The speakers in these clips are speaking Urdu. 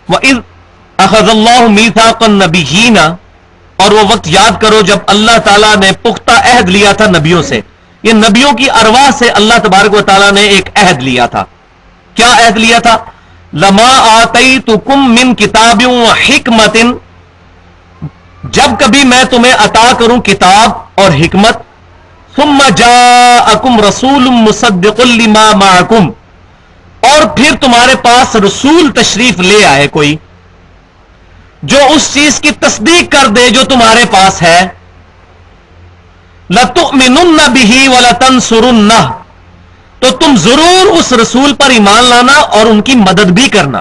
وَإِذْ أَخَذَ اللَّهُ مِيثَاقَ النَّبِيِّينَ، اور وہ وقت یاد کرو جب اللہ تعالیٰ نے پختہ عہد لیا تھا نبیوں سے. یہ نبیوں کی ارواح سے اللہ تبارک و تعالیٰ نے ایک عہد لیا تھا. کیا عہد لیا تھا؟ لَمَا آتَيْتُكُم مِّن كِتَابٍ وَحِكْمَةٍ، جب کبھی میں تمہیں عطا کروں کتاب اور حکمت. ثُمَّ جَاءَكُمْ رَسُولٌ مُصَدِّقٌ لِّمَا مَعَكُمْ، اور پھر تمہارے پاس رسول تشریف لے آئے کوئی جو اس چیز کی تصدیق کر دے جو تمہارے پاس ہے. لَتُؤْمِنُنَّ بِهِ وَلَتَنْصُرُنَّهُ، تو تم ضرور اس رسول پر ایمان لانا اور ان کی مدد بھی کرنا.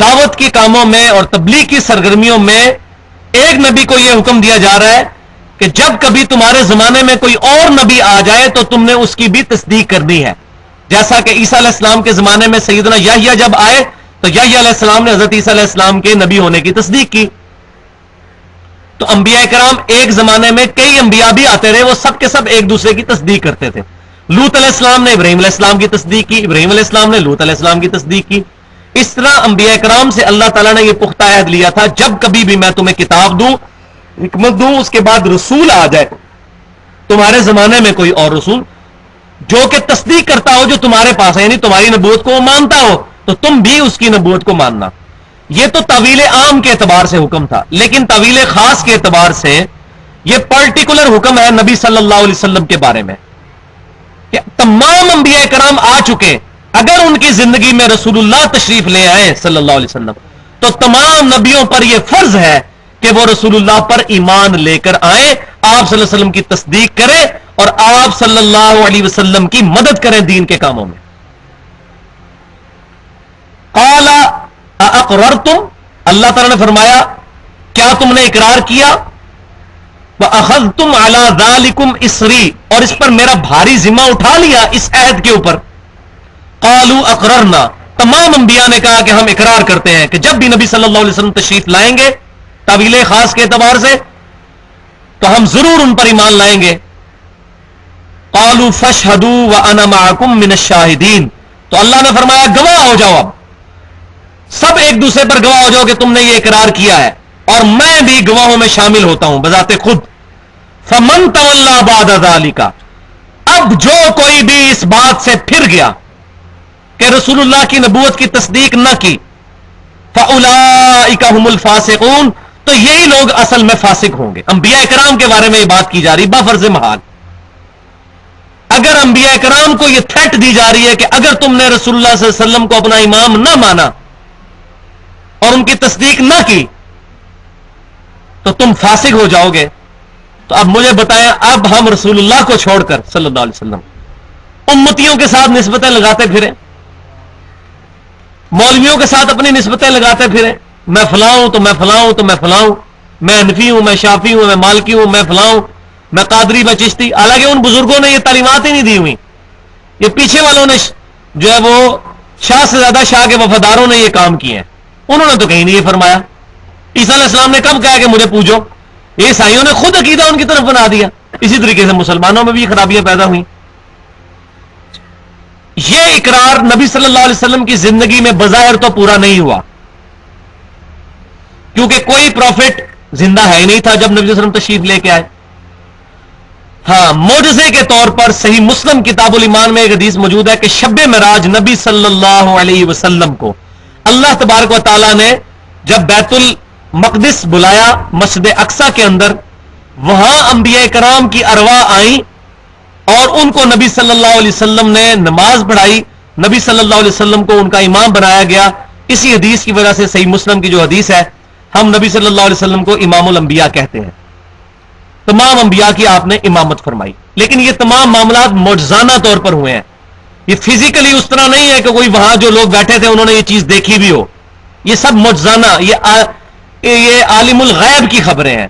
دعوت کے کاموں میں اور تبلیغ کی سرگرمیوں میں ایک نبی کو یہ حکم دیا جا رہا ہے کہ جب کبھی تمہارے زمانے میں کوئی اور نبی آ جائے تو تم نے اس کی بھی تصدیق کرنی ہے. جیسا کہ عیسیٰ علیہ السلام کے زمانے میں سیدنا یحییٰ جب آئے تو یحییٰ علیہ السلام نے حضرت عیسیٰ علیہ السلام کے نبی ہونے کی تصدیق کی. تو انبیاء کرام ایک زمانے میں کئی انبیاء بھی آتے رہے، وہ سب کے سب ایک دوسرے کی تصدیق کرتے تھے. لوط علیہ السلام نے ابراہیم علیہ السلام کی تصدیق کی، ابراہیم علیہ السلام نے لوط علیہ السلام کی تصدیق کی. اس طرح انبیاء کرام سے اللہ تعالیٰ نے یہ پختہ عہد لیا تھا جب کبھی بھی میں تمہیں کتاب دوں، حکمت دوں، اس کے بعد رسول آ جائے تمہارے زمانے میں کوئی اور رسول جو کہ تصدیق کرتا ہو جو تمہارے پاس ہے، یعنی تمہاری نبوت کو وہ مانتا ہو تو تم بھی اس کی نبوت کو ماننا. یہ تو تعویل عام کے اعتبار سے حکم تھا، لیکن تعویل خاص کے اعتبار سے یہ پرٹیکولر حکم ہے نبی صلی اللہ علیہ وسلم کے بارے میں کہ تمام انبیاء کرام آ چکے، اگر ان کی زندگی میں رسول اللہ تشریف لے آئے صلی اللہ علیہ وسلم تو تمام نبیوں پر یہ فرض ہے کہ وہ رسول اللہ پر ایمان لے کر آئیں، آپ صلی اللہ علیہ وسلم کی تصدیق کریں اور آپ صلی اللہ علیہ وسلم کی مدد کریں دین کے کاموں میں. قال اقررتم، اللہ تعالیٰ نے فرمایا کیا تم نے اقرار کیا؟ وَأَخَذْتُمْ عَلَى ذَلِكُمْ إِصْرِي، اور اس پر میرا بھاری ذمہ اٹھا لیا اس عہد کے اوپر. قالوا اقررنا، تمام انبیاء نے کہا کہ ہم اقرار کرتے ہیں کہ جب بھی نبی صلی اللہ علیہ وسلم تشریف لائیں گے تعویل خاص کے اعتبار سے تو ہم ضرور ان پر ایمان لائیں گے. قالوا فاشهدوا وَأَنَا مَعَكُمْ مِنَ الشَّاهِدِينَ، تو اللہ نے فرمایا گواہ ہو جاؤ، اب سب ایک دوسرے پر گواہ ہو جاؤ کہ تم نے یہ اقرار کیا ہے اور میں بھی گواہوں میں شامل ہوتا ہوں بذات خود. فَمَن تَوَلَّى بَعْدَ ذَلِكَ، اب جو کوئی بھی اس بات سے پھر گیا کہ رسول اللہ کی نبوت کی تصدیق نہ کی، فَأُولَئِكَ هُمُ الْفَاسِقُونَ، تو یہی لوگ اصل میں فاسق ہوں گے. انبیاء کرام کے بارے میں یہ بات کی جا رہی بفرض محال. اگر انبیاء کرام کو یہ تھریٹ دی جا رہی ہے کہ اگر تم نے رسول اللہ صلی اللہ علیہ وسلم کو اپنا امام نہ مانا اور ان کی تصدیق نہ کی تو تم فاسق ہو جاؤ گے، تو اب مجھے بتائیں اب ہم رسول اللہ کو چھوڑ کر صلی اللہ علیہ وسلم امتیوں کے ساتھ نسبتیں لگاتے پھریں، مولویوں کے ساتھ اپنی نسبتیں لگاتے پھریں، میں فلاں ہوں تو میں فلاں ہوں تو میں فلاں ہوں، میں حنفی ہوں، میں شافی ہوں، میں مالکی ہوں، میں فلاں ہوں، میں قادری، میں چشتی. حالانکہ ان بزرگوں نے یہ تعلیمات ہی نہیں دی ہوئی، یہ پیچھے والوں نے جو ہے وہ شاہ سے زیادہ شاہ کے وفاداروں نے یہ کام کیے ہیں. انہوں نے تو کہیں نہیں یہ فرمایا. عیسیٰ علیہ السلام نے کب کہا کہ مجھے پوجو؟ یہ عیسائیوں نے خود عقیدہ ان کی طرف بنا دیا. اسی طریقے سے مسلمانوں میں بھی خرابیاں پیدا ہوئیں. یہ اقرار نبی صلی اللہ علیہ وسلم کی زندگی میں بظاہر تو پورا نہیں ہوا کیونکہ کوئی پروفٹ زندہ ہے ہی نہیں تھا جب نبی صلی اللہ علیہ وسلم تشریف لے کے آئے. ہاں، معجزے کے طور پر صحیح مسلم کتاب الایمان میں ایک حدیث موجود ہے کہ شب معراج نبی صلی اللہ علیہ وسلم کو اللہ تبارک و تعالی نے جب بیت المقدس بلایا مسجد اقصی کے اندر، وہاں انبیاء کرام کی ارواح آئیں اور ان کو نبی صلی اللہ علیہ وسلم نے نماز پڑھائی، نبی صلی اللہ علیہ وسلم کو ان کا امام بنایا گیا. اسی حدیث کی وجہ سے صحیح مسلم کی جو حدیث ہے ہم نبی صلی اللہ علیہ وسلم کو امام الانبیاء کہتے ہیں. تمام انبیاء کی آپ نے امامت فرمائی، لیکن یہ تمام معاملات معجزانہ طور پر ہوئے ہیں. یہ فزیکلی اس طرح نہیں ہے کہ کوئی وہاں جو لوگ بیٹھے تھے انہوں نے یہ چیز دیکھی بھی ہو. یہ سب معجزانہ، یہ عالم الغیب کی خبریں ہیں،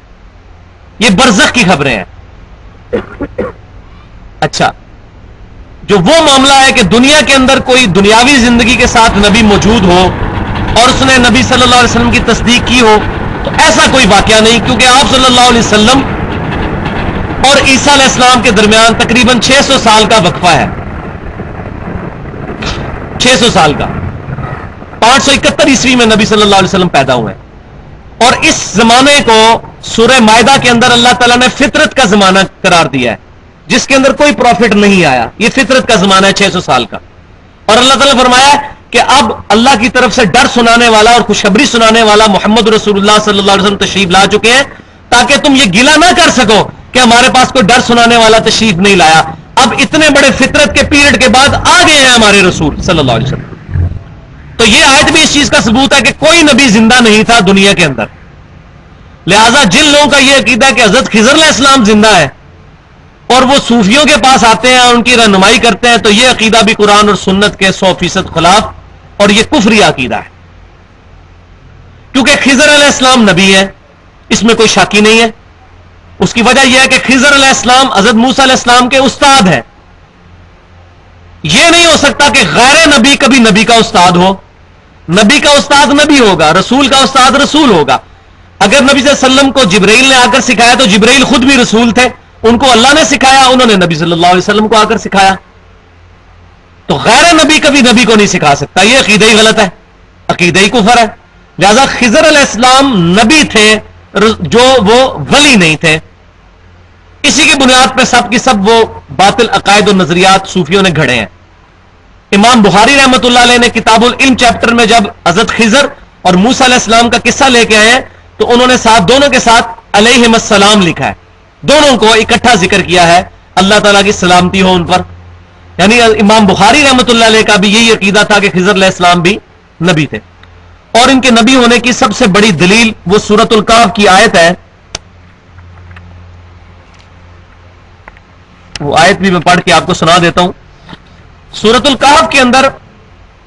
یہ برزخ کی خبریں ہیں. اچھا، جو وہ معاملہ ہے کہ دنیا کے اندر کوئی دنیاوی زندگی کے ساتھ نبی موجود ہو اور اس نے نبی صلی اللہ علیہ وسلم کی تصدیق کی ہو، تو ایسا کوئی واقعہ نہیں، کیونکہ آپ صلی اللہ علیہ وسلم اور عیسیٰ علیہ السلام کے درمیان تقریباً 600 سال کا وقفہ ہے. 600 سال کا. 571 عیسوی میں نبی صلی اللہ علیہ وسلم پیدا ہوئے، اور اس زمانے کو سورہ مائدہ کے اندر اللہ تعالیٰ نے فطرت کا زمانہ قرار دیا ہے، جس کے اندر کوئی پروفٹ نہیں آیا. یہ فطرت کا زمانہ ہے 600 سال کا. اور اللہ تعالیٰ نے فرمایا کہ اب اللہ کی طرف سے ڈر سنانے والا اور خوشخبری سنانے والا محمد رسول اللہ صلی اللہ علیہ وسلم تشریف لا چکے ہیں، تاکہ تم یہ گلہ نہ کر سکو کہ ہمارے پاس کوئی ڈر سنانے والا تشریف نہیں لایا. اب اتنے بڑے فطرت کے پیریڈ کے بعد آ گئے ہیں ہمارے رسول صلی اللہ علیہ وسلم. تو یہ آیت بھی اس چیز کا ثبوت ہے کہ کوئی نبی زندہ نہیں تھا دنیا کے اندر. لہذا جن لوگوں کا یہ عقیدہ ہے کہ حضرت خضر علیہ السلام زندہ ہے اور وہ صوفیوں کے پاس آتے ہیں اور ان کی رہنمائی کرتے ہیں، تو یہ عقیدہ بھی قرآن اور سنت کے 100% خلاف، اور یہ کفری عقیدہ ہے. کیونکہ خضر علیہ السلام نبی ہے، اس میں کوئی شاکی نہیں ہے. اس کی وجہ یہ ہے کہ خضر علیہ السلام حضرت موسیٰ علیہ السلام کے استاد ہیں. یہ نہیں ہو سکتا کہ غیر نبی کبھی نبی کا استاد ہو. نبی کا استاد نبی ہوگا، رسول کا استاد رسول ہوگا. اگر نبی صلی اللہ علیہ وسلم کو جبرائیل نے آ کر سکھایا تو جبرائیل خود بھی رسول تھے، ان کو اللہ نے سکھایا، انہوں نے نبی صلی اللہ علیہ وسلم کو آ کر سکھایا. تو غیر نبی کبھی نبی کو نہیں سکھا سکتا. یہ عقیدہ ہی غلط ہے، عقیدہ ہی کفر ہے. لہذا خضر علیہ السلام نبی تھے جو وہ ولی نہیں تھے. اسی کی بنیاد پہ سب کی سب وہ باطل عقائد و نظریات صوفیوں نے گھڑے ہیں. امام بخاری رحمۃ اللہ علیہ نے کتاب العلم چیپٹر میں جب حضرت خضر اور موسیٰ علیہ السلام کا قصہ لے کے آئے ہیں تو انہوں نے دونوں کے ساتھ علیہم السلام لکھا ہے. دونوں کو اکٹھا ذکر کیا ہے، اللہ تعالیٰ کی سلامتی ہو ان پر. یعنی امام بخاری رحمۃ اللہ علیہ کا بھی یہی عقیدہ تھا کہ خضر علیہ السلام بھی نبی تھے. اور ان کے نبی ہونے کی سب سے بڑی دلیل وہ سورۃ الکہف کی آیت ہے. وہ آیت بھی میں پڑھ کے آپ کو سنا دیتا ہوں. سورۃ الکہف کے اندر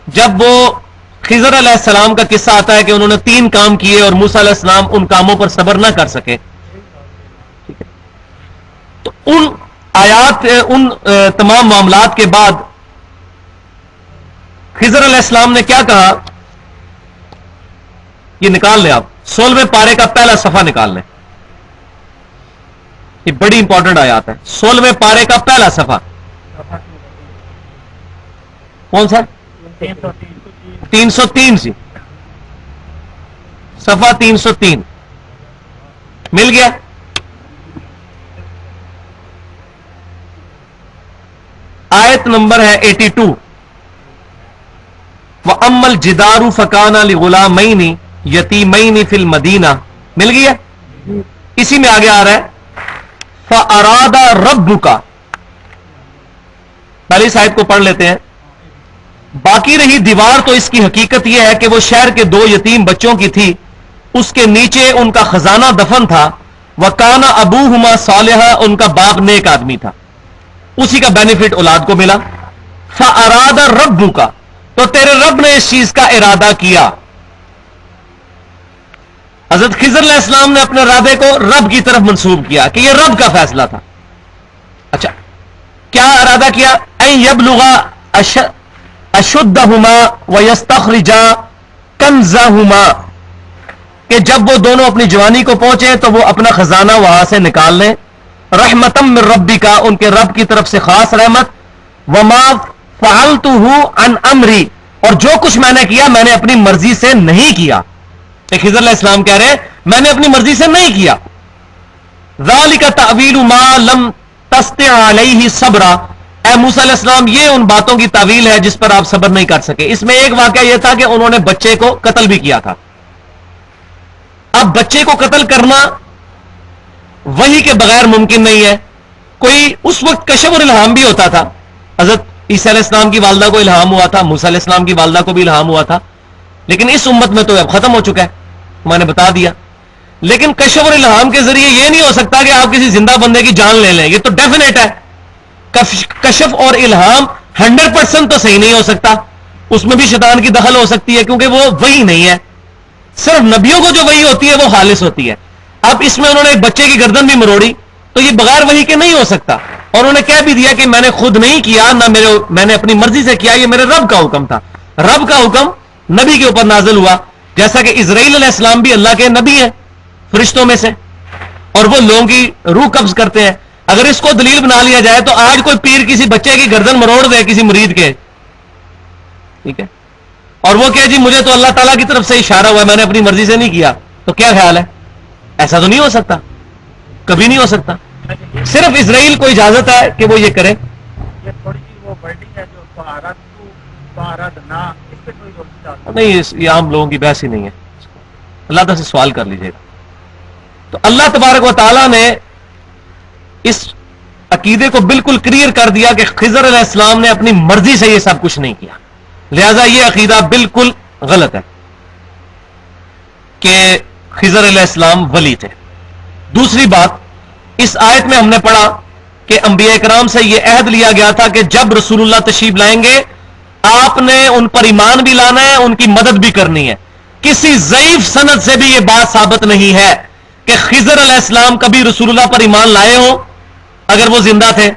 جب وہ خضر علیہ السلام کا قصہ آتا ہے کہ انہوں نے 3 کام کیے اور موسیٰ علیہ السلام ان کاموں پر صبر نہ کر سکے، تو ان آیات ان تمام معاملات کے بعد خضر علیہ السلام نے کیا کہا، یہ نکال لیں آپ 16ویں پارے کا پہلا صفحہ نکال لیں. یہ بڑی امپورٹنٹ آیات ہے. 16ویں پارے کا پہلا صفحہ کون سا؟ 303 سی صفحہ 303 مل گیا. آیت نمبر ہے 82. وَأَمَّا الْجِدَارُ فَكَانَ لِغُلَامَيْنِ يَتِيمَيْنِ فِي الْمَدِينَةِ مل گیا. اسی میں آگے آ رہا ہے فَأَرَادَ رَبُّكَ. پہلی اس آیت کو پڑھ لیتے ہیں. باقی رہی دیوار تو اس کی حقیقت یہ ہے کہ وہ شہر کے 2 یتیم بچوں کی تھی، اس کے نیچے ان کا خزانہ دفن تھا. وَكَانَ أَبُوهُمَا صَالِحًا، ان کا باپ نیک آدمی تھا، اسی کا بینیفٹ اولاد کو ملا. فَأَرَادَ رَبُّكَ، تو تیرے رب نے اس چیز کا ارادہ کیا. حضرت خضر علیہ السلام نے اپنے ارادے کو رب کی طرف منسوب کیا کہ یہ رب کا فیصلہ تھا. اچھا کیا ارادہ کیا؟ اَن يَبْلُغَ أَشُدَّهُمَا وَيَسْتَخْرِجَا كَنْزَهُمَا، کہ جب وہ دونوں اپنی جوانی کو پہنچے تو وہ اپنا خزانہ وہاں سے نکال لیں. رحمتم من ربک، ان کے رب کی طرف سے خاص رحمت. وما فعلته عن امری، اور جو کچھ میں نے کیا میں نے اپنی مرضی سے نہیں کیا. خضر علیہ السلام کہہ رہے ہیں میں نے اپنی مرضی سے نہیں کیا. ذالک تعویل ما لم تستطع علیہ صبرا، اے موسیٰ علیہ السلام یہ ان باتوں کی تعویل ہے جس پر آپ صبر نہیں کر سکے. اس میں ایک واقعہ یہ تھا کہ انہوں نے بچے کو قتل بھی کیا تھا. اب بچے کو قتل کرنا وحی کے بغیر ممکن نہیں ہے. کوئی اس وقت کشف اور الہام بھی ہوتا تھا. حضرت عیسیٰ علیہ السلام کی والدہ کو الہام ہوا تھا، موسیٰ علیہ السلام کی والدہ کو بھی الہام ہوا تھا، لیکن اس امت میں تو اب ختم ہو چکا ہے، میں نے بتا دیا. لیکن کشف اور الہام کے ذریعے یہ نہیں ہو سکتا کہ آپ کسی زندہ بندے کی جان لے لیں، یہ تو ڈیفینیٹ ہے. کشف اور الہام 100% تو صحیح نہیں ہو سکتا، اس میں بھی شیطان کی دخل ہو سکتی ہے کیونکہ وہ وحی نہیں ہے. صرف نبیوں کو جو وحی ہوتی ہے وہ خالص ہوتی ہے. اب اس میں انہوں نے ایک بچے کی گردن بھی مروڑی تو یہ بغیر وحی کے نہیں ہو سکتا. اور انہوں نے کہہ بھی دیا کہ میں نے خود نہیں کیا، نہ میں نے اپنی مرضی سے کیا، یہ میرے رب کا حکم تھا. رب کا حکم نبی کے اوپر نازل ہوا، جیسا کہ اسرائیل علیہ السلام بھی اللہ کے نبی ہیں فرشتوں میں سے، اور وہ لوگوں کی روح قبض کرتے ہیں. اگر اس کو دلیل بنا لیا جائے تو آج کوئی پیر کسی بچے کی گردن مروڑ دے کسی مرید کے، ٹھیک ہے، اور وہ کہ جی مجھے تو اللہ تعالیٰ کی طرف سے اشارہ ہوا ہے، میں نے اپنی مرضی سے نہیں کیا، تو کیا خیال ہے؟ ایسا تو نہیں ہو سکتا، کبھی نہیں ہو سکتا. صرف اسرائیل کو اجازت ہے کہ وہ یہ کرے. یہ تھوڑی سی وہ ورڈنگ ہے جو طہارتنا، اس پہ کوئی روشنی ڈالو. نہیں، یہ عام لوگوں کی بحث ہی نہیں ہے. اللہ تعالیٰ سے سوال کر لیجیے گا. تو اللہ تبارک و تعالیٰ نے اس عقیدے کو بالکل کلیئر کر دیا کہ خضر علیہ السلام نے اپنی مرضی سے یہ سب کچھ نہیں کیا، لہذا یہ عقیدہ بالکل غلط ہے کہ خضر علیہ السلام ولی تھے. دوسری بات، اس آیت میں ہم نے پڑھا کہ انبیاء کرام سے یہ عہد لیا گیا تھا کہ جب رسول اللہ تشریف لائیں گے آپ نے ان پر ایمان بھی لانا ہے، ان کی مدد بھی کرنی ہے. کسی ضعیف سند سے بھی یہ بات ثابت نہیں ہے کہ خضر علیہ السلام کبھی رسول اللہ پر ایمان لائے ہوں اگر وہ زندہ تھے.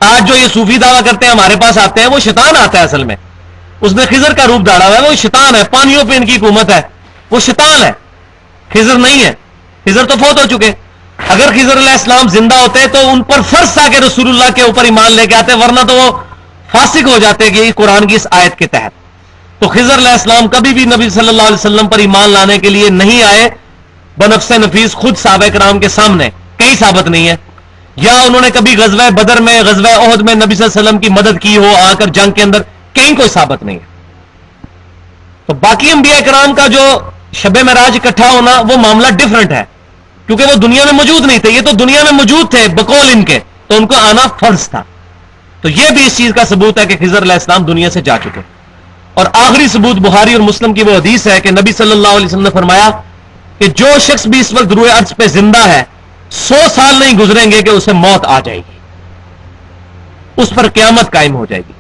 آج جو یہ صوفی دعویٰ کرتے ہیں ہمارے پاس آتے ہیں، وہ شیطان آتا ہے، اصل میں اس نے خضر کا روپ ڈالا ہوا ہے، وہ شیطان ہے، پانیوں پہ ان کی حکومت ہے، وہ شیطان ہے، خضر نہیں ہے. خضر تو فوت ہو چکے. اگر خضر علیہ السلام زندہ ہوتے تو ان پر فرض تھا کہ رسول اللہ کے اوپر ایمان لے کے آتے، ورنہ تو وہ فاسق ہو جاتے کہ قرآن کی اس آیت کے تحت. تو خضر علیہ السلام کبھی بھی نبی صلی اللہ علیہ وسلم پر ایمان لانے کے لیے نہیں آئے بنفس نفیس، خود صحابہ کرام کے سامنے کہیں ثابت نہیں ہے. یا انہوں نے کبھی غزوہ بدر میں، غزوہ احد میں نبی صلی اللہ علیہ وسلم کی مدد کی ہو آ کر جنگ کے اندر، کہیں کوئی ثابت نہیں ہے. تو باقی انبیاء کرام کا جو شب معراج اکٹھا ہونا وہ معاملہ ڈیفرنٹ ہے، کیونکہ وہ دنیا میں موجود نہیں تھے. یہ تو دنیا میں موجود تھے بقول ان کے، تو ان کو آنا فرض تھا. تو یہ بھی اس چیز کا ثبوت ہے کہ خضر علیہ السلام دنیا سے جا چکے. اور آخری ثبوت بخاری اور مسلم کی وہ حدیث ہے کہ نبی صلی اللہ علیہ وسلم نے فرمایا کہ جو شخص بھی اس وقت روئے ارض پہ زندہ ہے 100 سال نہیں گزریں گے کہ اسے موت آ جائے گی، اس پر قیامت قائم ہو جائے گی.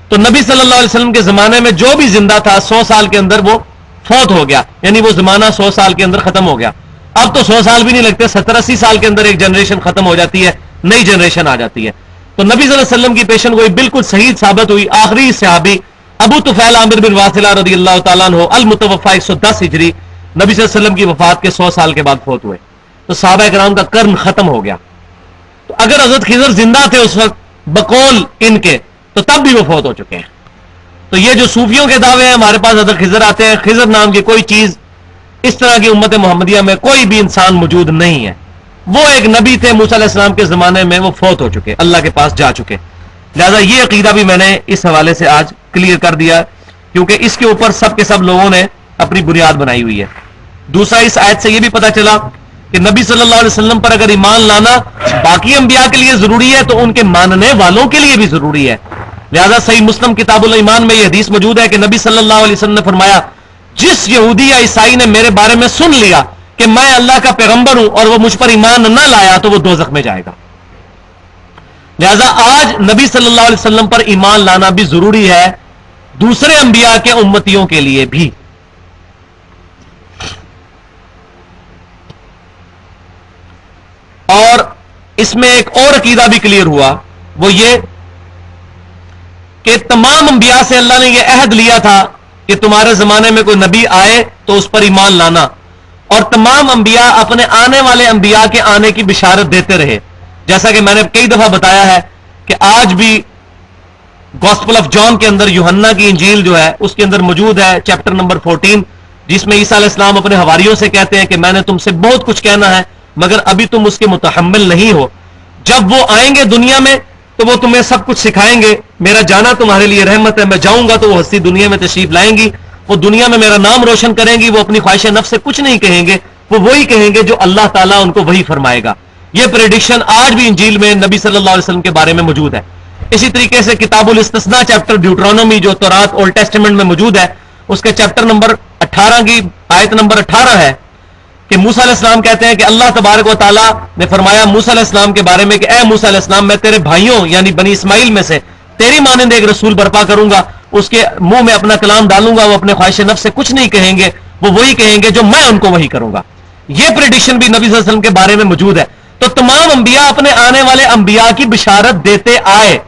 تو نبی صلی اللہ علیہ وسلم کے زمانے میں جو بھی زندہ تھا 100 سال کے اندر وہ فوت ہو گیا، یعنی وہ زمانہ 100 سال کے اندر ختم ہو گیا. اب تو 100 سال بھی نہیں لگتے، 70-80 سال کے اندر ایک جنریشن ختم ہو جاتی ہے، نئی جنریشن آ جاتی ہے. تو نبی صلی اللہ علیہ وسلم کی پیشن گوئی بالکل صحیح ثابت ہوئی. آخری صحابی ابو طفیل عامر بن واصلہ رضی اللہ تعالیٰ عنہ المتوفی 110 ہجری، نبی صلی اللہ علیہ وسلم کی وفات کے 100 سال کے بعد فوت ہوئے. تو صحابہ کرام کا قرن ختم ہو گیا. تو اگر حضرت خضر زندہ تھے اس وقت بقول ان کے، تو تب بھی وہ فوت ہو چکے ہیں. تو یہ جو صوفیوں کے دعوے ہیں ہمارے پاس حضرت خضر آتے ہیں، خضر نام کی کوئی چیز اس طرح کی امت محمدیہ میں کوئی بھی انسان موجود نہیں ہے. وہ ایک نبی تھے موسیٰ علیہ السلام کے زمانے میں، وہ فوت ہو چکے، اللہ کے پاس جا چکے. لہذا یہ عقیدہ بھی میں نے اس حوالے سے آج کلیئر کر دیا، کیونکہ اس کے اوپر سب کے سب لوگوں نے اپنی بنیاد بنائی ہوئی ہے. دوسرا، اس آیت سے یہ بھی پتہ چلا کہ نبی صلی اللہ علیہ وسلم پر اگر ایمان لانا باقی انبیاء کے لیے ضروری ہے تو ان کے ماننے والوں کے لیے بھی ضروری ہے. لہذا صحیح مسلم کتاب الایمان میں یہ حدیث موجود ہے کہ نبی صلی اللہ علیہ وسلم نے فرمایا، جس یہودی یا عیسائی نے میرے بارے میں سن لیا کہ میں اللہ کا پیغمبر ہوں اور وہ مجھ پر ایمان نہ لایا تو وہ دوزخ میں جائے گا. لہذا آج نبی صلی اللہ علیہ وسلم پر ایمان لانا بھی ضروری ہے دوسرے انبیاء کے امتیوں کے لیے بھی. اور اس میں ایک اور عقیدہ بھی کلیئر ہوا، وہ یہ کہ تمام انبیاء سے اللہ نے یہ عہد لیا تھا کہ تمہارے زمانے میں کوئی نبی آئے تو اس پر ایمان لانا، اور تمام انبیاء اپنے آنے والے انبیاء کے آنے کی بشارت دیتے رہے. جیسا کہ میں نے کئی دفعہ بتایا ہے کہ آج بھی گاسپل آف جان کے اندر یوحنا کی انجیل جو ہے اس کے اندر موجود ہے چیپٹر نمبر 14، جس میں عیسیٰ علیہ السلام اپنے حواریوں سے کہتے ہیں کہ میں نے تم سے بہت کچھ کہنا ہے مگر ابھی تم اس کے متحمل نہیں ہو. جب وہ آئیں گے دنیا میں تو وہ تمہیں سب کچھ سکھائیں گے. میرا جانا تمہارے لیے رحمت ہے، میں جاؤں گا تو وہ ہستی دنیا میں تشریف لائیں گی، وہ دنیا میں میرا نام روشن کریں گی. وہ اپنی خواہش نفس سے کچھ نہیں کہیں گے، وہ وہی کہیں گے جو اللہ تعالیٰ ان کو وہی فرمائے گا. یہ پریڈکشن آج بھی انجیل میں نبی صلی اللہ علیہ وسلم کے بارے میں موجود ہے. اسی طریقے سے کتاب الاستثناء چیپٹر ڈیوٹرانومی جو تورات اولڈ ٹیسٹمنٹ میں موجود ہے، اس کے چیپٹر نمبر 18 کی آیت نمبر 18 ہے کہ موسیٰ علیہ السلام کہتے ہیں کہ اللہ تبارک و تعالیٰ نے فرمایا موسیٰ علیہ السلام کے بارے میں کہ اے موسیٰ علیہ السلام، میں تیرے بھائیوں یعنی بنی اسماعیل میں سے تیری مانند ایک رسول برپا کروں گا، اس کے منہ میں اپنا کلام ڈالوں گا، وہ اپنے خواہش نفس سے کچھ نہیں کہیں گے، وہ وہی کہیں گے جو میں ان کو وہی کروں گا. یہ پریڈکشن بھی نبی صلی اللہ علیہ وسلم کے بارے میں موجود ہے. تو تمام انبیاء اپنے آنے والے انبیاء کی بشارت دیتے آئے.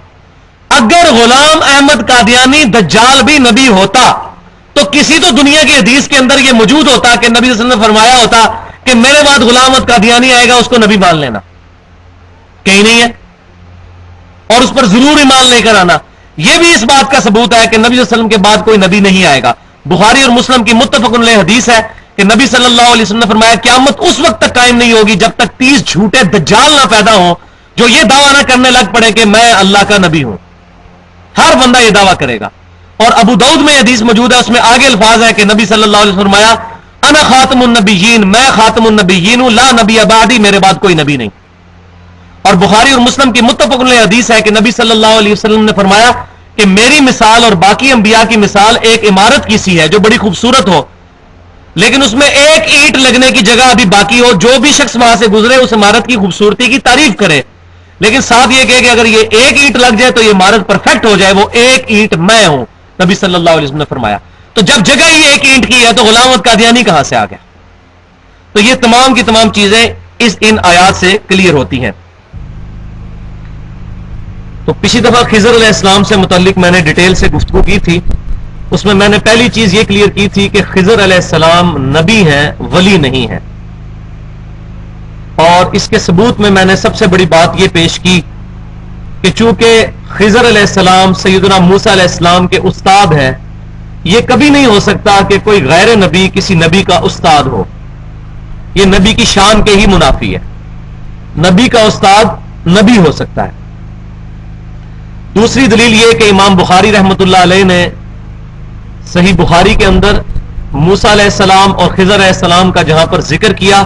اگر غلام احمد قادیانی دجال بھی نبی ہوتا تو کسی تو دنیا کی حدیث کے اندر یہ موجود ہوتا کہ نبی صلی اللہ علیہ وسلم نے فرمایا ہوتا کہ میرے بعد غلام احمد قادیانی آئے گا، اس کو نبی مان لینا. کہیں نہیں ہے، اور اس پر ضرور ایمان لے کر آنا. یہ بھی اس بات کا ثبوت ہے کہ نبی صلی اللہ علیہ وسلم کے بعد کوئی نبی نہیں آئے گا. بخاری اور مسلم کی متفق علیہ حدیث ہے کہ نبی صلی اللہ علیہ وسلم نے فرمایا قیامت اس وقت تک قائم نہیں ہوگی جب تک 30 جھوٹے دجال نہ پیدا ہوں جو یہ دعویٰ نہ کرنے لگ پڑے کہ میں اللہ کا نبی ہوں. ہر بندہ یہ دعویٰ کرے گا. اور ابو داؤد میں حدیث موجود ہے, اس میں آگے الفاظ ہے کہ نبی صلی اللہ علیہ وسلم فرمایا انا خاتم النبیین, میں خاتم النبیین ہوں, لا نبی بعدی, میرے بعد کوئی نبی نہیں. اور بخاری اور مسلم کی متفق علیہ حدیث ہے کہ نبی صلی اللہ علیہ وسلم نے فرمایا کہ میری مثال اور باقی انبیاء کی مثال ایک عمارت کی سی ہے جو بڑی خوبصورت ہو, لیکن اس میں ایک اینٹ لگنے کی جگہ ابھی باقی ہو. جو بھی شخص وہاں سے گزرے اس عمارت کی خوبصورتی کی تعریف کرے, لیکن ساتھ یہ کہے کہ اگر یہ ایک اینٹ لگ جائے تو یہ عمارت پرفیکٹ ہو جائے, وہ ایک اینٹ میں ہوں, نبی صلی اللہ علیہ وسلم نے فرمایا. تو جب جگہ ہی ایک اینٹ کی ہے تو غلام احمد قادیانی کہاں سے آ گیا؟ تو یہ تمام کی تمام چیزیں ان آیات سے کلیئر ہوتی ہیں. تو پچھلی دفعہ خضر علیہ السلام سے متعلق میں نے ڈیٹیل سے گفتگو کی تھی. اس میں نے پہلی چیز یہ کلیئر کی تھی کہ خضر علیہ السلام نبی ہیں, ولی نہیں ہیں. اور اس کے ثبوت میں نے سب سے بڑی بات یہ پیش کی کہ چونکہ خضر علیہ السلام سیدنا موسیٰ علیہ السلام کے استاد ہیں, یہ کبھی نہیں ہو سکتا کہ کوئی غیر نبی کسی نبی کا استاد ہو. یہ نبی کی شان کے ہی منافی ہے. نبی کا استاد نبی ہو سکتا ہے. دوسری دلیل یہ کہ امام بخاری رحمۃ اللہ علیہ نے صحیح بخاری کے اندر موسیٰ علیہ السلام اور خضر علیہ السلام کا جہاں پر ذکر کیا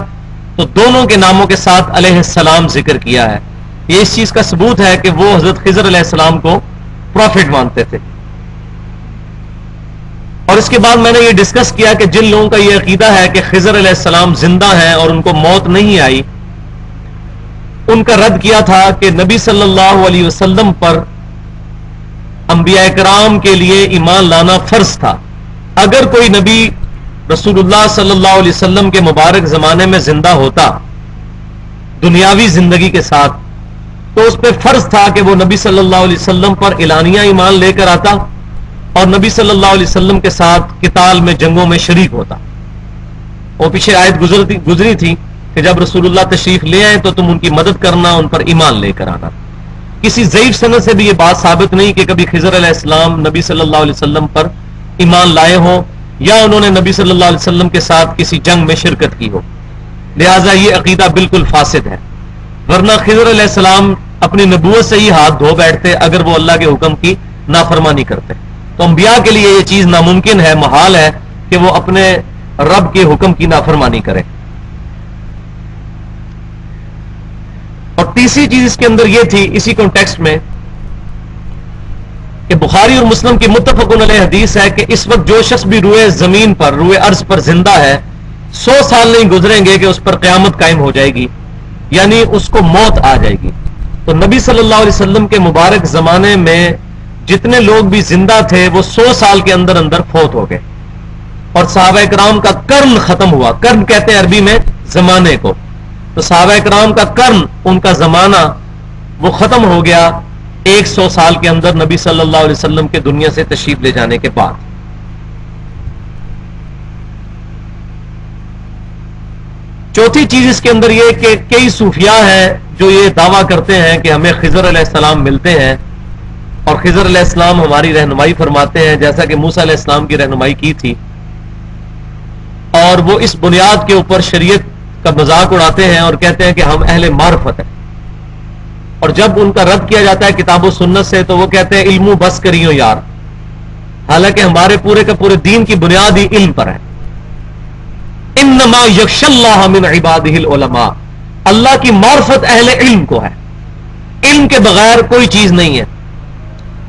تو دونوں کے ناموں کے ساتھ علیہ السلام ذکر کیا ہے. یہ اس چیز کا ثبوت ہے کہ وہ حضرت خضر علیہ السلام کو پروفٹ مانتے تھے. اور اس کے بعد میں نے یہ ڈسکس کیا کہ جن لوگوں کا یہ عقیدہ ہے کہ خضر علیہ السلام زندہ ہیں اور ان کو موت نہیں آئی, ان کا رد کیا تھا کہ نبی صلی اللہ علیہ وسلم پر انبیاء کرام کے لیے ایمان لانا فرض تھا. اگر کوئی نبی رسول اللہ صلی اللہ علیہ وسلم کے مبارک زمانے میں زندہ ہوتا دنیاوی زندگی کے ساتھ, تو اس پہ فرض تھا کہ وہ نبی صلی اللہ علیہ وسلم پر اعلانیہ ایمان لے کر آتا اور نبی صلی اللہ علیہ وسلم کے ساتھ قتال میں, جنگوں میں شریک ہوتا. وہ پیچھے آیت گزری تھی کہ جب رسول اللہ تشریف لے آئے تو تم ان کی مدد کرنا, ان پر ایمان لے کر آنا. کسی ضعیف سند سے بھی یہ بات ثابت نہیں کہ کبھی خضر علیہ السلام نبی صلی اللہ علیہ وسلم پر ایمان لائے ہوں یا انہوں نے نبی صلی اللہ علیہ وسلم کے ساتھ کسی جنگ میں شرکت کی ہو. لہذا یہ عقیدہ بالکل فاسد ہے. ورنہ خضر علیہ السلام اپنی نبوت سے ہی ہاتھ دھو بیٹھتے اگر وہ اللہ کے حکم کی نافرمانی کرتے. تو انبیاء کے لیے یہ چیز ناممکن ہے, محال ہے کہ وہ اپنے رب کے حکم کی نافرمانی کرے. اور تیسری چیز اس کے اندر یہ تھی اسی کانٹیکسٹ میں کہ بخاری اور مسلم کی متفق علیہ حدیث ہے کہ اس وقت جو شخص بھی روئے زمین پر, روئے ارض پر زندہ ہے, 100 سال نہیں گزریں گے کہ اس پر قیامت قائم ہو جائے گی, یعنی اس کو موت آ جائے گی. تو نبی صلی اللہ علیہ وسلم کے مبارک زمانے میں جتنے لوگ بھی زندہ تھے وہ 100 سال کے اندر اندر فوت ہو گئے اور صحابہ کرام کا قرن ختم ہوا. قرن کہتے ہیں عربی میں زمانے کو. تو صحابہ کرام کا قرن, ان کا زمانہ وہ ختم ہو گیا 100 سال کے اندر نبی صلی اللہ علیہ وسلم کے دنیا سے تشریف لے جانے کے بعد. چوتھی چیز اس کے اندر یہ کہ کئی صوفیاء ہیں جو یہ دعویٰ کرتے ہیں کہ ہمیں خضر علیہ السلام ملتے ہیں اور خضر علیہ السلام ہماری رہنمائی فرماتے ہیں جیسا کہ موسیٰ علیہ السلام کی رہنمائی کی تھی, اور وہ اس بنیاد کے اوپر شریعت کا مذاق اڑاتے ہیں اور کہتے ہیں کہ ہم اہل معرفت ہیں. اور جب ان کا رد کیا جاتا ہے کتاب و سنت سے تو وہ کہتے ہیں علم بس کریو یار, حالانکہ ہمارے پورے کا پورے دین کی بنیاد ہی علم پر ہے. انما یخشی اللہ من عبادہ العلماء, اللہ کی معرفت اہل علم کو ہے, علم کے بغیر کوئی چیز نہیں ہے.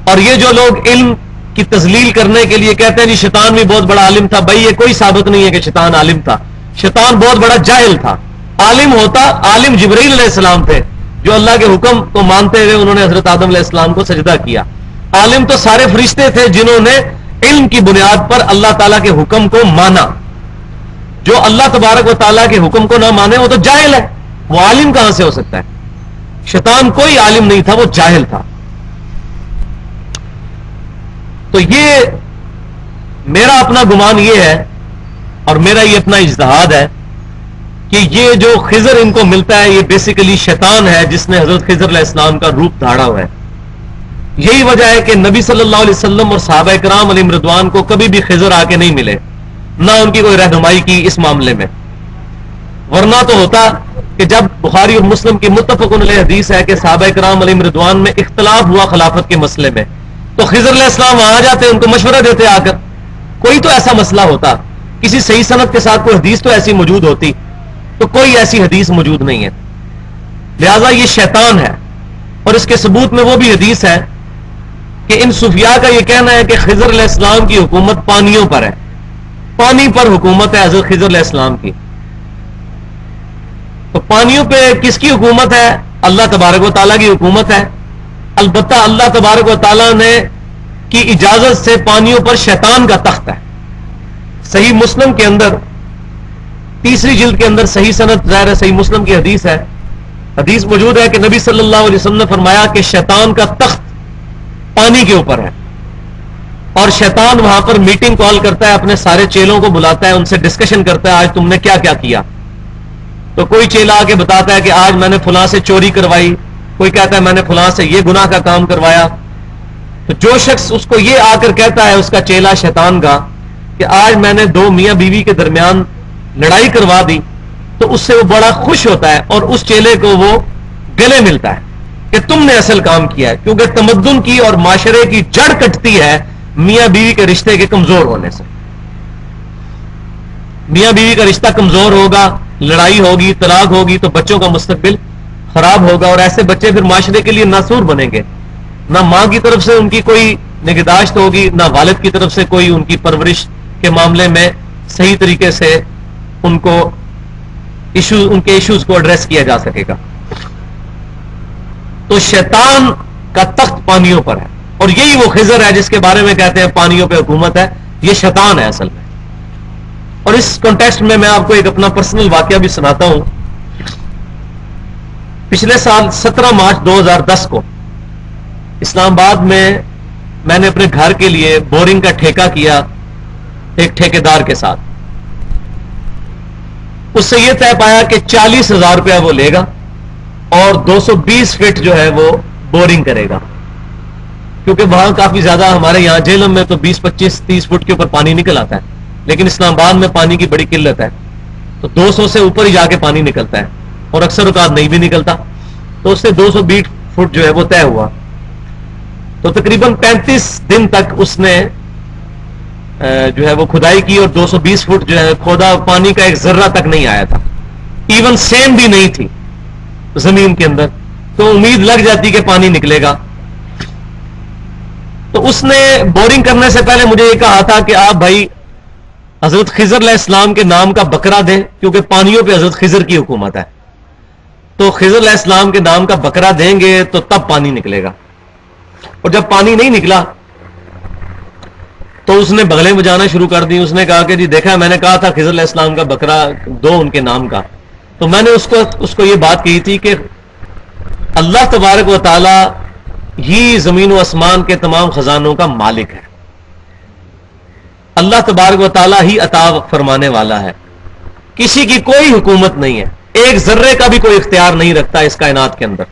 اور یہ جو لوگ علم کی تذلیل کرنے کے لیے کہتے ہیں جی شیطان بھی بہت بڑا عالم تھا, بھائی یہ کوئی ثابت نہیں ہے کہ شیطان عالم تھا. شیطان بہت بڑا جاہل تھا. عالم ہوتا, عالم جبرائیل علیہ السلام تھے جو اللہ کے حکم کو مانتے ہوئے انہوں نے حضرت آدم علیہ السلام کو سجدہ کیا. عالم تو سارے فرشتے تھے جنہوں نے علم کی بنیاد پر اللہ تعالیٰ کے حکم کو مانا. جو اللہ تبارک و تعالیٰ کے حکم کو نہ مانے وہ تو جاہل ہے, وہ عالم کہاں سے ہو سکتا ہے؟ شیطان کوئی عالم نہیں تھا, وہ جاہل تھا. تو یہ میرا اپنا گمان یہ ہے اور میرا یہ اپنا اجتہاد ہے کہ یہ جو خضر ان کو ملتا ہے یہ بیسیکلی شیطان ہے جس نے حضرت خضر علیہ السلام کا روپ دھاڑا ہوا ہے. یہی وجہ ہے کہ نبی صلی اللہ علیہ وسلم اور صحابہ کرام علیہ رضوان کو کبھی بھی خضر آ کے نہیں ملے، نہ ان کی کوئی رہنمائی کی اس معاملے میں، ورنہ تو ہوتا کہ جب بخاری اور مسلم کی متفق علیہ حدیث ہے کہ صحابہ کرام علیہ رضوان میں اختلاف ہوا خلافت کے مسئلے میں، تو خضر علیہ السلام وہاں آ جاتے، ان کو مشورہ دیتے آ کر، کوئی تو ایسا مسئلہ ہوتا، کسی صحیح سند کے ساتھ کوئی حدیث تو ایسی موجود ہوتی، تو کوئی ایسی حدیث موجود نہیں ہے، لہذا یہ شیطان ہے۔ اور اس کے ثبوت میں وہ بھی حدیث ہے کہ ان صوفیاء کا یہ کہنا ہے کہ خضر علیہ السلام کی حکومت پانیوں پر ہے، پانی پر حکومت ہے حضرت خضر علیہ السلام کی۔ تو پانیوں پہ کس کی حکومت ہے؟ اللہ تبارک و تعالیٰ کی حکومت ہے۔ البتہ اللہ تبارک و تعالیٰ نے کی اجازت سے پانیوں پر شیطان کا تخت ہے۔ صحیح مسلم کے اندر 3 جلد کے اندر صحیح سند ظاہر ہے صحیح مسلم کی حدیث ہے، حدیث موجود ہے کہ نبی صلی اللہ علیہ وسلم نے فرمایا کہ شیطان کا تخت پانی کے اوپر ہے، اور شیطان وہاں پر میٹنگ کال کرتا ہے، اپنے سارے چیلوں کو بلاتا ہے، ان سے ڈسکشن کرتا ہے آج تم نے کیا کیا کیا۔ تو کوئی چیلا آ کے بتاتا ہے کہ آج میں نے فلاں سے چوری کروائی، کوئی کہتا ہے میں نے فلاں سے یہ گناہ کا کام کروایا۔ تو جو شخص اس کو یہ آ کر کہتا ہے، اس کا چیلا شیطان کا، کہ آج میں نے 2 میاں بیوی کے درمیان لڑائی کروا دی، تو اس سے وہ بڑا خوش ہوتا ہے اور اس چیلے کو وہ گلے ملتا ہے کہ تم نے اصل کام کیا ہے، کیونکہ تمدن کی اور معاشرے کی جڑ کٹتی ہے میاں بیوی کے رشتے کے کمزور ہونے سے۔ میاں بیوی کا رشتہ کمزور ہوگا، لڑائی ہوگی، طلاق ہوگی، تو بچوں کا مستقبل خراب ہوگا، اور ایسے بچے پھر معاشرے کے لیے ناسور بنیں گے، نہ ماں کی طرف سے ان کی کوئی نگہداشت ہوگی، نہ والد کی طرف سے کوئی ان کی پرورش کے معاملے میں صحیح طریقے سے ان کے ایشوز کو ایڈریس کیا جا سکے گا۔ تو شیطان کا تخت پانیوں پر ہے، اور یہی وہ خضر ہے جس کے بارے میں کہتے ہیں پانیوں پہ حکومت ہے، یہ شیطان ہے اصل میں۔ اور اس کانٹیکسٹ میں آپ کو ایک اپنا پرسنل واقعہ بھی سناتا ہوں۔ پچھلے سال 17 مارچ 2010 کو اسلام آباد میں نے اپنے گھر کے لیے بورنگ کا ٹھیکہ کیا ایک ٹھیکیدار کے ساتھ۔ اس سے یہ طے پایا کہ 40,000 روپیہ وہ لے گا اور 220 فٹ جو ہے وہ بورنگ کرے گا، کیونکہ وہاں کافی زیادہ، ہمارے یہاں جہلم میں تو 20, 25, 30 فٹ کے اوپر پانی نکل آتا ہے، لیکن اسلام آباد میں پانی کی بڑی قلت ہے، تو 200 سے اوپر ہی جا کے پانی نکلتا ہے، اور اکثر اوقات نہیں بھی نکلتا۔ تو اس سے 220 فٹ جو ہے وہ طے ہوا۔ تو تقریباً 35 دن تک اس نے جو ہے وہ کھدائی کی، اور 220 فٹ جو ہے کھودا، پانی کا ایک ذرہ تک نہیں آیا تھا، ایون سینڈ بھی نہیں تھی زمین کے اندر، تو امید لگ جاتی کہ پانی نکلے گا۔ تو اس نے بورنگ کرنے سے پہلے مجھے یہ کہا تھا کہ آپ بھائی حضرت خضر علیہ السلام کے نام کا بکرا دیں، کیونکہ پانیوں پہ حضرت خضر کی حکومت ہے، تو خضر علیہ السلام کے نام کا بکرا دیں گے تو تب پانی نکلے گا۔ اور جب پانی نہیں نکلا تو اس نے بغلیں بجانا شروع کر دی۔ اس نے کہا کہ جی دیکھا، میں نے کہا تھا خضر علیہ السلام کا بکرا دو ان کے نام کا۔ تو میں نے اس کو یہ بات کہی تھی کہ اللہ تبارک و تعالی ہی زمین و آسمان کے تمام خزانوں کا مالک ہے، اللہ تبارک و تعالی ہی عطا فرمانے والا ہے، کسی کی کوئی حکومت نہیں ہے، ایک ذرے کا بھی کوئی اختیار نہیں رکھتا اس کائنات کے اندر۔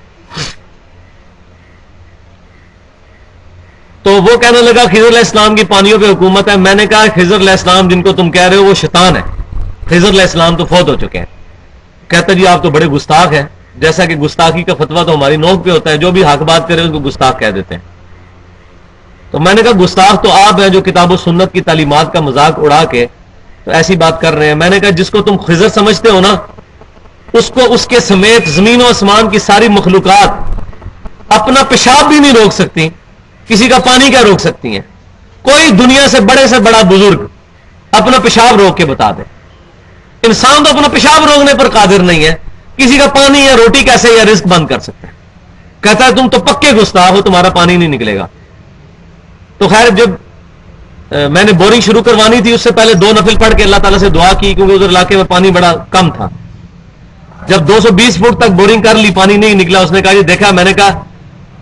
تو وہ کہنے لگا خضر علیہ السلام کی پانیوں پہ حکومت ہے۔ میں نے کہا خضر علیہ السلام جن کو تم کہہ رہے ہو وہ شیطان ہے، خضر علیہ السلام تو فوت ہو چکے ہیں۔ کہتا جی آپ تو بڑے گستاخ ہیں، جیسا کہ گستاخی کا فتویٰ تو ہماری نوک پہ ہوتا ہے، جو بھی حق بات کرے اس کو گستاخ کہہ دیتے ہیں۔ تو میں نے کہا گستاخ تو آپ ہیں جو کتاب و سنت کی تعلیمات کا مذاق اڑا کے تو ایسی بات کر رہے ہیں۔ میں نے کہا جس کو تم خضر سمجھتے ہو نا، اس کو اس کے سمیت زمین و آسمان کی ساری مخلوقات اپنا پیشاب بھی نہیں روک سکتی، کسی کا پانی کیا روک سکتی ہیں؟ کوئی دنیا سے بڑا بزرگ اپنا پیشاب روک کے بتا دے۔ انسان تو اپنا پیشاب روکنے پر قادر نہیں ہے، کسی کا پانی یا روٹی کیسے یا رزق بند کر سکتے ہیں؟ کہتا ہے تم تو پکے گستاخ ہو، تمہارا پانی نہیں نکلے گا۔ تو خیر جب میں نے بورنگ شروع کروانی تھی اس سے پہلے 2 نفل پڑھ کے اللہ تعالیٰ سے دعا کی، کیونکہ ادھر علاقے میں پانی بڑا کم تھا۔ جب 220 فٹ تک بورنگ کر لی، پانی نہیں نکلا، اس نے کہا جی دیکھا، میں نے کہا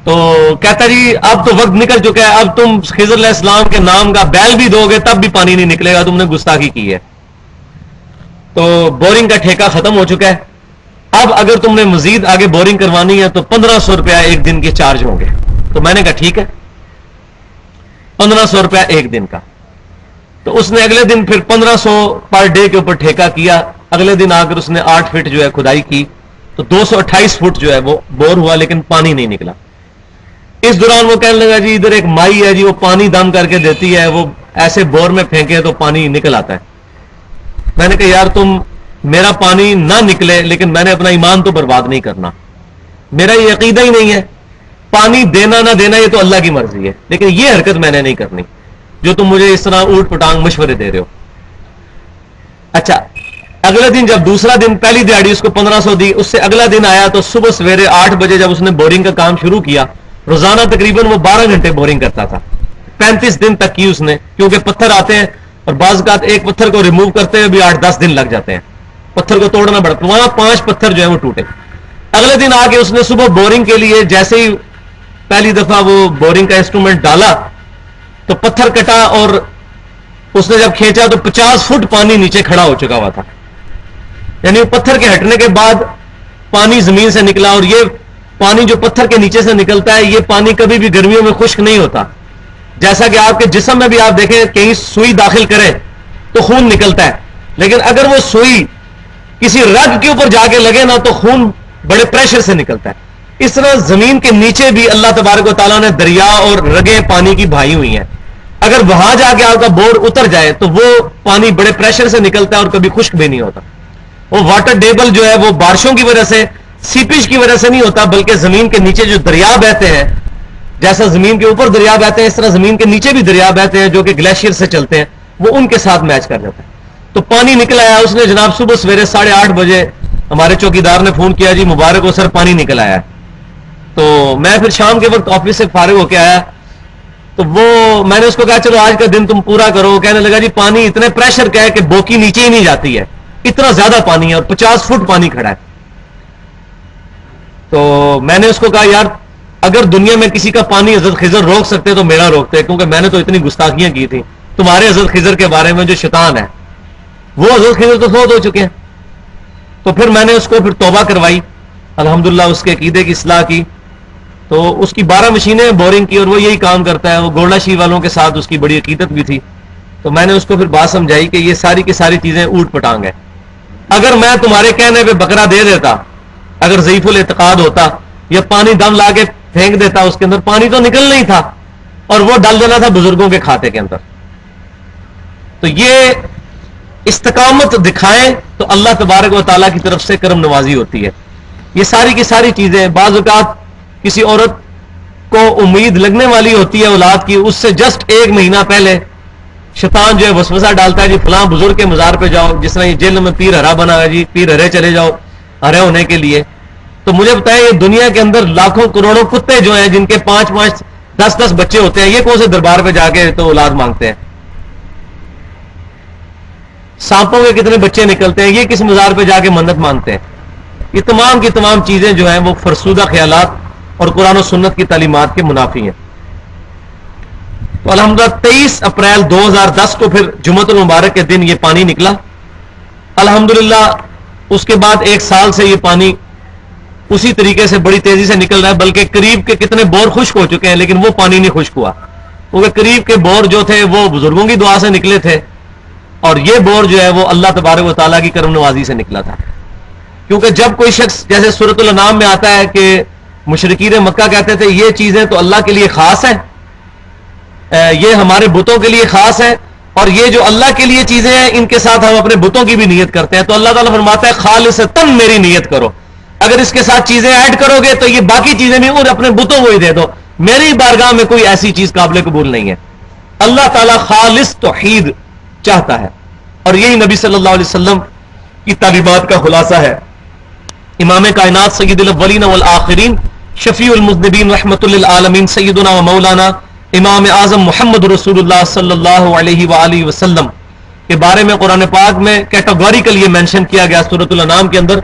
تو کہتا جی اب تو وقت نکل چکا ہے، اب تم خضر علیہ السلام کے نام کا بیل بھی دو گے تب بھی پانی نہیں نکلے گا، تم نے گستاخی کی ہے۔ تو بورنگ کا ٹھیکہ ختم ہو چکا ہے، اب اگر تم نے مزید آگے بورنگ کروانی ہے تو 1500 روپیہ ایک دن کے چارج ہوں گے۔ تو میں نے کہا ٹھیک ہے 1500 روپیہ ایک دن کا. تو اس نے اگلے دن پھر 1500 پر ڈے کے اوپر ٹھیکہ کیا. اگلے دن آ کر اس نے 8 فٹ جو ہے کھدائی کی تو 228 فٹ جو ہے وہ بور ہوا لیکن پانی نہیں نکلا. اس دوران وہ کہنے لگا جی ادھر ایک مائی ہے جی وہ پانی دم کر کے دیتی ہے, وہ ایسے بور میں پھینکے تو پانی نکل آتا ہے. میں نے کہا یار تم میرا پانی نہ نکلے لیکن میں نے اپنا ایمان تو برباد نہیں کرنا, میرا یہ عقیدہ ہی نہیں ہے. پانی دینا نہ دینا یہ تو اللہ کی مرضی ہے, لیکن یہ حرکت میں نے نہیں کرنی جو تم مجھے اس طرح اوٹ پٹانگ مشورے دے رہے ہو. اچھا اگلے دن جب دوسرا دن, پہلی دیہاڑی اس کو 1500 دی, اس سے اگلا دن آیا تو صبح سویرے 8 بجے جب اس نے بورنگ کا کام شروع کیا, روزانہ تقریباً وہ 12 گھنٹے بورنگ کرتا تھا. 35 دن تک کی اس نے, کیونکہ پتھر آتے ہیں اور بعض اوقات ایک پتھر کو ریموو کرتے ہوئے بھی 8-10 دن لگ جاتے ہیں, پتھر کو توڑنا پڑتا. وہاں 5 پتھر جو ہیں وہ ٹوٹے. اگلے دن آ کے اس نے صبح بورنگ کے لیے جیسے ہی پہلی دفعہ وہ بورنگ کا انسٹرومنٹ ڈالا تو پتھر کٹا اور اس نے جب کھینچا تو 50 فٹ پانی نیچے کھڑا ہو چکا ہوا تھا. یعنی پتھر کے ہٹنے کے بعد پانی زمین سے نکلا, اور یہ پانی جو پتھر کے نیچے سے نکلتا ہے یہ پانی کبھی بھی گرمیوں میں خشک نہیں ہوتا. جیسا کہ آپ کے جسم میں بھی آپ دیکھیں کہیں سوئی داخل کرے تو خون نکلتا ہے, لیکن اگر وہ سوئی کسی رگ کے اوپر جا کے لگے نا تو خون بڑے پریشر سے نکلتا ہے. اس طرح زمین کے نیچے بھی اللہ تبارک و تعالیٰ نے دریا اور رگیں پانی کی بھائی ہوئی ہیں. اگر وہاں جا کے آپ کا بور اتر جائے تو وہ پانی بڑے پریشر سے نکلتا ہے اور کبھی خشک بھی نہیں ہوتا. وہ واٹر ٹیبل جو ہے وہ بارشوں کی وجہ سے, سیپیج کی وجہ سے نہیں ہوتا, بلکہ زمین کے نیچے جو دریا بہتے ہیں, جیسا زمین کے اوپر دریا بہتے ہیں اس طرح زمین کے نیچے بھی دریا بہتے ہیں جو کہ گلیشیئر سے چلتے ہیں, وہ ان کے ساتھ میچ کر جاتا ہے. تو پانی نکل آیا. اس نے جناب صبح سویرے 8:30 بجے ہمارے چوکیدار نے فون کیا, جی مبارک ہو سر پانی نکل آیا. تو میں پھر شام کے وقت آفس سے فارغ ہو کے آیا تو وہ میں نے اس کو کہا چلو آج کا دن تم پورا کرو. کہنے لگا جی پانی اتنے پریشر کا ہے کہ بوکی نیچے ہی نہیں جاتی ہے, اتنا زیادہ پانی ہے اور 50 فٹ پانی کھڑا ہے. تو میں نے اس کو کہا یار اگر دنیا میں کسی کا پانی حضرت خضر روک سکتے تو میرا روکتے, کیونکہ میں نے تو اتنی گستاخیاں کی تھی تمہارے حضرت خضر کے بارے میں جو شیطان ہے وہ حضرت خضر تو فوت ہو چکے ہیں. تو پھر میں نے اس کو پھر توبہ کروائی الحمدللہ, اس کے عقیدے کی اصلاح کی. تو اس کی 12 مشینیں بورنگ کی اور وہ یہی کام کرتا ہے. وہ گوڑا شی والوں کے ساتھ اس کی بڑی عقیدت بھی تھی. تو میں نے اس کو پھر بات سمجھائی کہ یہ ساری کی ساری چیزیں اوٹ پٹانگ ہے. اگر میں تمہارے کہنے پہ بکرا دے دیتا, اگر ضعیف الاعتقاد ہوتا, یا پانی دم لا کے پھینک دیتا, اس کے اندر پانی تو نکل نہیں تھا اور وہ ڈال دینا تھا بزرگوں کے کھاتے کے اندر. تو یہ استقامت دکھائیں تو اللہ تبارک و تعالیٰ کی طرف سے کرم نوازی ہوتی ہے. یہ ساری کی ساری چیزیں, بعض اوقات کسی عورت کو امید لگنے والی ہوتی ہے اولاد کی, اس سے جسٹ 1 مہینہ پہلے شیطان جو ہے وسوسہ ڈالتا ہے جی فلاں بزرگ کے مزار پہ جاؤ, جس طرح یہ جیل میں پیر ہرا بنا ہے جی پیر ہرے چلے جاؤ ہرے ہونے کے لیے. تو مجھے بتائیں یہ دنیا کے اندر لاکھوں کروڑوں کتے جو ہیں جن کے 5-5 10-10 بچے ہوتے ہیں, یہ کون سے دربار پہ جا کے تو اولاد مانگتے ہیں؟ سانپوں کے کتنے بچے نکلتے ہیں, یہ کس مزار پہ جا کے منت مانگتے ہیں؟ یہ تمام کی تمام چیزیں جو ہیں وہ فرسودہ خیالات اور قرآن و سنت کی تعلیمات کے منافی ہیں. تو الحمدللہ 23 اپریل 2010 کو پھر جمعۃ المبارک کے دن یہ پانی نکلا. الحمدللہ اس کے بعد 1 سال سے یہ پانی اسی طریقے سے بڑی تیزی سے نکل رہا ہے, بلکہ قریب کے کتنے بور خشک ہو چکے ہیں لیکن وہ پانی نہیں خشک ہوا, کیونکہ قریب کے بور جو تھے وہ بزرگوں کی دعا سے نکلے تھے اور یہ بور جو ہے وہ اللہ تبارک و تعالیٰ کی کرم نوازی سے نکلا تھا. کیونکہ جب کوئی شخص, جیسے سورۃ الانعام میں آتا ہے کہ مشرکین مکہ کہتے تھے یہ چیزیں تو اللہ کے لیے خاص ہیں, یہ ہمارے بتوں کے لیے خاص ہے, اور یہ جو اللہ کے لیے چیزیں ہیں ان کے ساتھ ہم اپنے بتوں کی بھی نیت کرتے ہیں. تو اللہ تعالیٰ فرماتا ہے خالصتاً میری نیت کرو, اگر اس کے ساتھ چیزیں ایڈ کرو گے تو یہ باقی چیزیں بھی اور اپنے بتوں کو ہی دے دو, میری بارگاہ میں کوئی ایسی چیز قابل قبول نہیں ہے. اللہ تعالیٰ خالص توحید چاہتا ہے, اور یہی نبی صلی اللہ علیہ وسلم کی تعلیمات کا خلاصہ ہے. امام کائنات سید الاولین والآخرین شفیع المذنبین رحمت للعالمین سیدنا و مولانا امام اعظم محمد رسول اللہ صلی اللہ علیہ وآلہ وسلم کے بارے میں قرآن پاک میں کیٹاگوریکل یہ مینشن کیا گیا سورۃ الانعام کے اندر,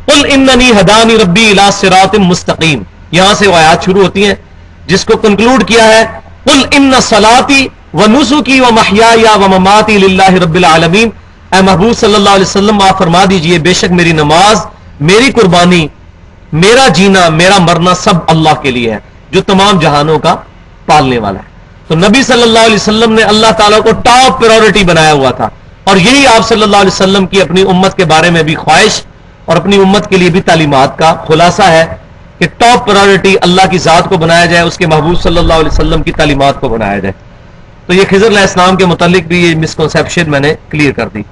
قل اننی ہدانی ربی الی صراط مستقیم. یہاں سے وہ آیات شروع ہوتی ہیں جس کو کنکلوڈ کیا ہے قل ان صلاتی و نسکی و محیای و مماتی للہ رب العالمین. اے محبوب صلی اللہ علیہ وسلم آپ فرما دیجئے بے شک میری نماز, میری قربانی, میرا جینا, میرا مرنا سب اللہ کے لیے ہے. جو تمام جہانوں کا پالنے والا ہے. تو نبی صلی اللہ علیہ وسلم نے اللہ تعالیٰ کو ٹاپ پریورٹی بنایا ہوا تھا, اور یہی آپ صلی اللہ علیہ وسلم کی اپنی امت کے بارے میں بھی خواہش اور اپنی امت کے لیے بھی تعلیمات کا خلاصہ ہے کہ ٹاپ پریورٹی اللہ کی ذات کو بنایا جائے, اس کے محبوب صلی اللہ علیہ وسلم کی تعلیمات کو بنایا جائے. تو یہ خضر علیہ السلام کے متعلق بھی یہ مسکنسیپشن میں نے کلیئر کر دی.